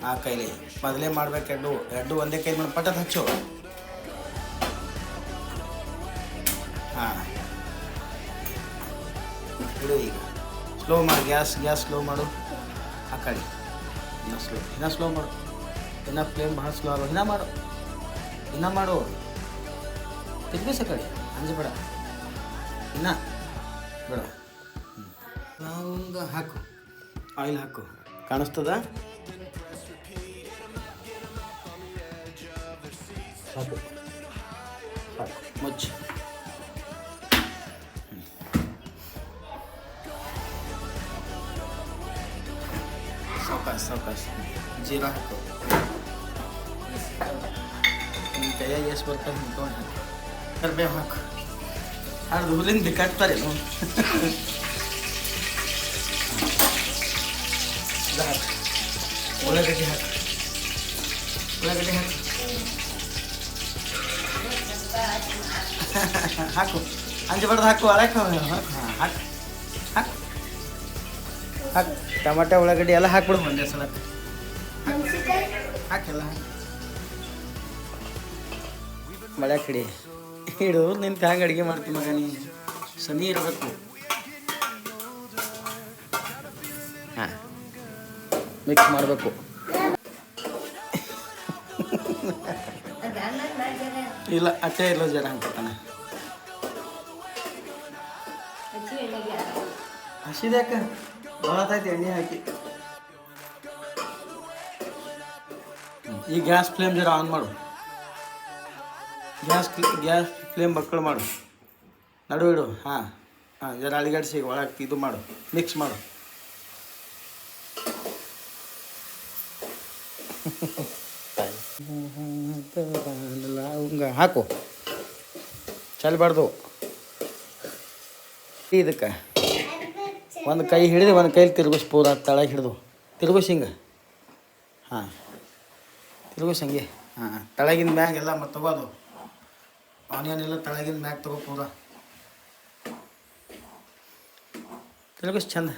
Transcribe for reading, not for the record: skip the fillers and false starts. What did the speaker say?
ಆ ಕೈಲಿ ಮೊದಲೇ ಮಾಡ್ಬೇಕು. ಎರಡು ಒಂದೇ ಕೈ ಮಾಡಿ ಪಟ್ಟದ ಹಚ್ಚು. ಹಾಂ, ಇಡು. ಈಗ ಸ್ಲೋ ಮಾಡಿ, ಗ್ಯಾಸ್ ಸ್ಲೋ ಮಾಡು. ಆ ಕಡೆ ಇನ್ನೂ ಸ್ಲೋ ಮಾಡು. ಇನ್ನೂ ಫ್ಲೇಮ್ ಭಾಳ ಸ್ಲೋ ಆಗೋ. ಇನ್ನೂ ಮಾಡು. ತಿರ್ಗಿಸ ಕಡೆ ಅಂಜಬೇಡ. ಇನ್ನೂ ಬೇಡ. ಲವಂಗ ಹಾಕು, ಆಯಿಲ್ ಹಾಕು. ಕಾಣಿಸ್ತದ? ಹಾಕು, ಮುಚ್ಚು. ಸಾವಕಾಶ ಜೀರಾ ಹಾಕು. ನಿಮ್ಮ ಕೈಯಾಗ ಎಷ್ಟು ಬರ್ತಾವೆ ನಿಂತ್ಕೊಂಡು ಹಾಕು. ಕರಿಬೇವು ಹಾಕು. ಅದು ಹುಲ್ಲಿಂದ ಕಟ್ತಾರೇನು? ಹಾಕು. ಉಳ್ಳಾಗಡ್ಡಿ ಹಾಕು. ಹಾಕು. ಅಂಜಬಾರ್ದು, ಹಾಕು. ಅಳಕ್ಕೆ ಹಾಕು. ಟಮಾಟೆ ಉಳ್ಳಾಗಡ್ಡಿ ಎಲ್ಲ ಹಾಕ್ಬಿಡು ಒಂದೇ ಸಲ. ಹಾಕೆಲ್ಲ ಮಳೆ ಕಡೆ ಇಡು. ನಿಂತು ಹ್ಯಾಂಗೆ ಅಡುಗೆ ಮಾಡ್ತೀನಿ ಮಗ ನೀ? ಸನಿ ಇರಬೇಕು. ಹಾಂ, ಮಿಕ್ಸ್ ಮಾಡಬೇಕು. ಇಲ್ಲ ಅಷ್ಟೇ ಇಲ್ಲ, ಜನ ಹಾಕ್ತಾನೆ. ಹಸಿದ್ಯಾಕ ಭಾಳತ್ತೈತಿ ಎಣ್ಣೆ ಹಾಕಿ. ಈ ಗ್ಯಾಸ್ ಫ್ಲೇಮ್ ಜರ ಆನ್ ಮಾಡು. ಗ್ಯಾಸ್ ಫ್ಲೇಮ್ ಬಕ್ಕಳು ಮಾಡು. ನಡು ಇಡು. ಹಾಂ, ಜರ ಅಳಿಗಾಡಿಸಿ ಒಳಗೆ ಇದು ಮಾಡು. ಮಿಕ್ಸ್ ಮಾಡು. ಲವಂಗ ಹಾಕು. ಚಲ್ಬಾರ್ದು. ಇದಕ್ಕೆ ಒಂದು ಕೈ ಹಿಡಿದು ಒಂದು ಕೈಲಿ ತಿರುಗಿಸ್ಬೋದು. ಅದು ತಳಗೆ ಹಿಡಿದು ತಿರುಗಿಸಿ ಹಿಂಗೆ. ಹಾಂ, ತಿರುಗಿಸಿ ಹಂಗೆ. ಹಾಂ, ತಳಗಿನ ಮ್ಯಾಗ ಎಲ್ಲ ಮತ್ತು ತಗೋದು. ಆನಿಯನ್ ಎಲ್ಲ ತಳಗಿನ ಮ್ಯಾಗ ತಗೋ ಪೂರ ತಿರುಗಿಸಿ ಚಂದ.